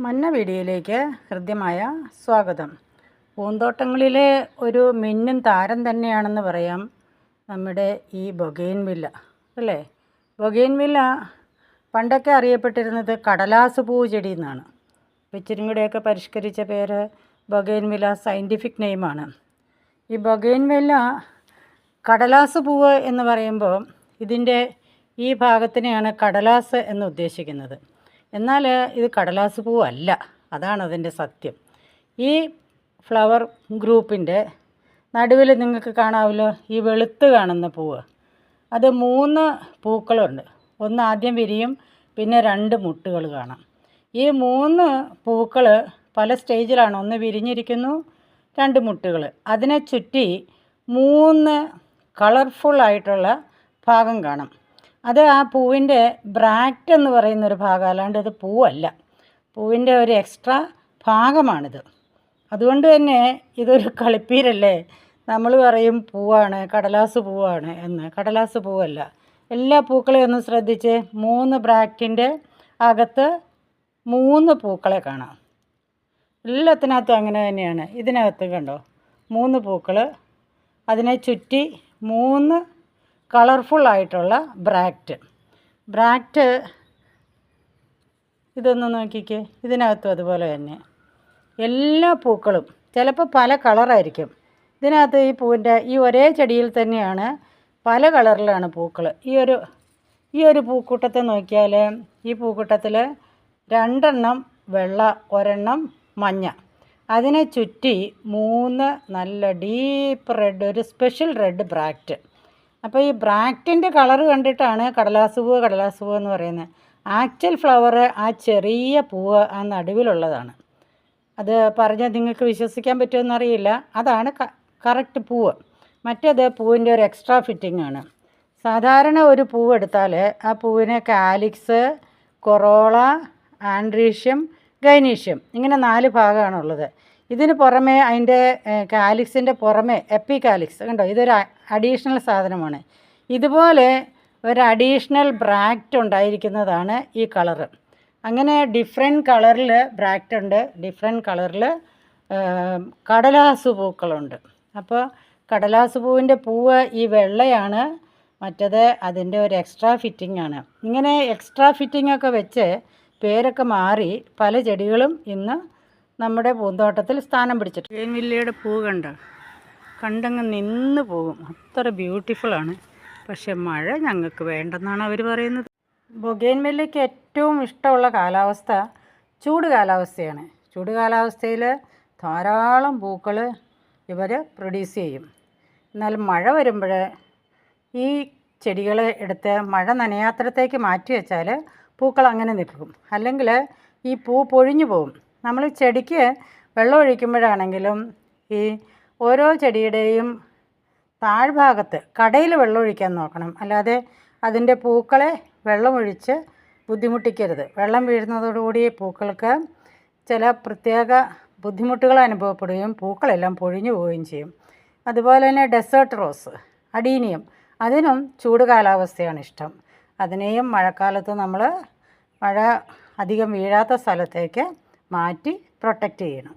മന്ന വീഡിയോയിലേക്ക് ഹൃദ്യമായ സ്വാഗതം. പൂന്തോട്ടങ്ങളിലെ ഒരു മിന്നും താരം തന്നെയാണെന്ന് പറയാം നമ്മുടെ ഈ ബൊഗെയിൻവില്ല അല്ലേ. ബൊഗെയിൻവില്ല പണ്ടൊക്കെ അറിയപ്പെട്ടിരുന്നത് കടലാസ് പൂ ചെടി എന്നാണ്. ഇച്ചിരി കൂടെയൊക്കെ പരിഷ്കരിച്ച പേര് ബൊഗെയിൻവില്ല സയൻറ്റിഫിക് നെയിമാണ്. ഈ ബൊഗെയിൻവില്ല കടലാസ് പൂവ് എന്ന് പറയുമ്പോൾ ഇതിൻ്റെ ഈ ഭാഗത്തിനെയാണ് കടലാസ് എന്ന് ഉദ്ദേശിക്കുന്നത്. എന്നാൽ ഇത് കടലാസ് പൂവല്ല, അതാണ് അതിൻ്റെ സത്യം. ഈ ഫ്ലവർ ഗ്രൂപ്പിൻ്റെ നടുവിൽ നിങ്ങൾക്ക് കാണാമല്ലോ ഈ വെളുത്ത് കാണുന്ന പൂവ്, അത് 3 പൂക്കളുണ്ട്. ഒന്ന് ആദ്യം വിരിയും, പിന്നെ 2 മുട്ടുകൾ കാണാം. ഈ 3 പൂക്കൾ പല സ്റ്റേജിലാണ്. ഒന്ന് വിരിഞ്ഞിരിക്കുന്നു, 2 മുട്ടുകൾ. അതിനെ ചുറ്റി 3 കളർഫുള്ളായിട്ടുള്ള ഭാഗം കാണാം. അത് ആ പൂവിൻ്റെ ബ്രാക്റ്റ് എന്ന് പറയുന്നൊരു ഭാഗം, അല്ലാണ്ട് ഇത് പൂവല്ല, പൂവിൻ്റെ ഒരു എക്സ്ട്രാ ഭാഗമാണിത്. അതുകൊണ്ട് തന്നെ ഇതൊരു കളിപ്പീരല്ലേ. നമ്മൾ പറയും പൂവാണ്, കടലാസ് പൂവാണ് എന്ന്. കടലാസ് പൂവല്ല. എല്ലാ പൂക്കളെയും ഒന്ന് ശ്രദ്ധിച്ച്, 3 ബ്രാക്റ്റിൻ്റെ അകത്ത് 3 പൂക്കളെ കാണാം. എല്ലാത്തിനകത്തും അങ്ങനെ തന്നെയാണ്. ഇതിനകത്ത് കണ്ടോ 3 പൂക്കൾ, അതിനെ ചുറ്റി 3 കളർഫുള്ളായിട്ടുള്ള ബ്രാക്റ്റ്. ഇതൊന്ന് നോക്കിക്കേ, ഇതിനകത്തും അതുപോലെ തന്നെ എല്ലാ പൂക്കളും ചിലപ്പോൾ പല കളറായിരിക്കും. ഇതിനകത്ത് ഈ പൂവിൻ്റെ ഈ ഒരേ ചെടിയിൽ തന്നെയാണ് പല കളറിലാണ് പൂക്കൾ. ഈ ഒരു പൂക്കൂട്ടത്തെ നോക്കിയാൽ ഈ പൂക്കൂട്ടത്തിൽ 2 വെള്ള, 1 മഞ്ഞ. അതിനെ ചുറ്റി 3 നല്ല ഡീപ്പ് റെഡ്, ഒരു സ്പെഷ്യൽ റെഡ് ബ്രാക്റ്റ്. അപ്പോൾ ഈ ബ്രാക്റ്റിൻ്റെ കളറ് കണ്ടിട്ടാണ് കടലാസ് പൂവ് എന്ന് പറയുന്നത്. ആക്ച്വൽ ഫ്ലവർ ആ ചെറിയ പൂവ് ആ നടുവിലുള്ളതാണ്. അത് പറഞ്ഞാൽ നിങ്ങൾക്ക് വിശ്വസിക്കാൻ പറ്റുമെന്നറിയില്ല. അതാണ് കറക്റ്റ് പൂവ്. മറ്റേത് പൂവിൻ്റെ ഒരു എക്സ്ട്രാ ഫിറ്റിംഗ് ആണ്. സാധാരണ ഒരു പൂവ് എടുത്താൽ ആ പൂവിന് കാലിക്സ്, കൊറോള, ആൻഡ്രീഷ്യം, ഗൈനീഷ്യം, ഇങ്ങനെ 4 ഭാഗമാണുള്ളത്. ഇതിന് പുറമെ അതിൻ്റെ കാലിക്സിൻ്റെ പുറമെ എപ്പികാലിക്സ് കണ്ടോ, ഇതൊരു അഡീഷണൽ സാധനമാണ്. ഇതുപോലെ ഒരു അഡീഷണൽ ബ്രാക്റ്റ് ഉണ്ടായിരിക്കുന്നതാണ് ഈ കളറ്. അങ്ങനെ ഡിഫറെൻറ്റ് കളറിൽ ബ്രാക്റ്റ് ഉണ്ട്, ഡിഫറെൻറ്റ് കളറിൽ കടലാസ് പൂക്കളുണ്ട്. അപ്പോൾ കടലാസ് പൂവിൻ്റെ പൂവ് ഈ വെള്ളയാണ്, മറ്റത് അതിൻ്റെ ഒരു എക്സ്ട്രാ ഫിറ്റിംഗ് ആണ്. ഇങ്ങനെ എക്സ്ട്രാ ഫിറ്റിംഗ് ഒക്കെ വെച്ച് പേരൊക്കെ മാറി പല ചെടികളും ഇന്ന് നമ്മുടെ പൂന്തോട്ടത്തിൽ സ്ഥാനം പിടിച്ചിട്ട്. ബൊഗെയിൻവില്ലയുടെ പൂ കണ്ടങ്ങ് നിന്ന് പോകും, അത്ര ബ്യൂട്ടിഫുള്ളാണ്. പക്ഷെ മഴ ഞങ്ങൾക്ക് വേണ്ടെന്നാണ് അവർ പറയുന്നത്. ബൊഗെയിൻവില്ലയ്ക്ക് ഏറ്റവും ഇഷ്ടമുള്ള കാലാവസ്ഥ ചൂട് കാലാവസ്ഥയാണ്. ചൂട് കാലാവസ്ഥയിൽ ധാരാളം പൂക്കൾ ഇവർ പ്രൊഡ്യൂസ് ചെയ്യും. എന്നാൽ മഴ വരുമ്പോൾ ഈ ചെടികളെ എടുത്ത് മഴ നനയാത്രത്തേക്ക് മാറ്റി വെച്ചാൽ പൂക്കൾ അങ്ങനെ നിൽക്കും. അല്ലെങ്കിൽ ഈ പൂ പൊഴിഞ്ഞു പോകും. നമ്മൾ ചെടിക്ക് വെള്ളം ഒഴിക്കുമ്പോഴാണെങ്കിലും ഈ ഓരോ ചെടിയുടെയും താഴ്ഭാഗത്ത് കടയിൽ വെള്ളം ഒഴിക്കാൻ നോക്കണം. അല്ലാതെ അതിൻ്റെ പൂക്കളെ വെള്ളമൊഴിച്ച് ബുദ്ധിമുട്ടിക്കരുത്. വെള്ളം വീഴുന്നതോടുകൂടി പൂക്കൾക്ക് ചില പ്രത്യേക ബുദ്ധിമുട്ടുകൾ അനുഭവപ്പെടുകയും പൂക്കളെല്ലാം പൊഴിഞ്ഞു പോവുകയും ചെയ്യും. അതുപോലെ തന്നെ ഡെസേർട്ട് റോസ്, അഡീനിയം, അതിനും ചൂട് കാലാവസ്ഥയാണ് ഇഷ്ടം. അതിനെയും മഴക്കാലത്ത് നമ്മൾ മഴ അധികം വീഴാത്ത സ്ഥലത്തേക്ക് മാറ്റി പ്രൊട്ടക്റ്റ് ചെയ്യണം.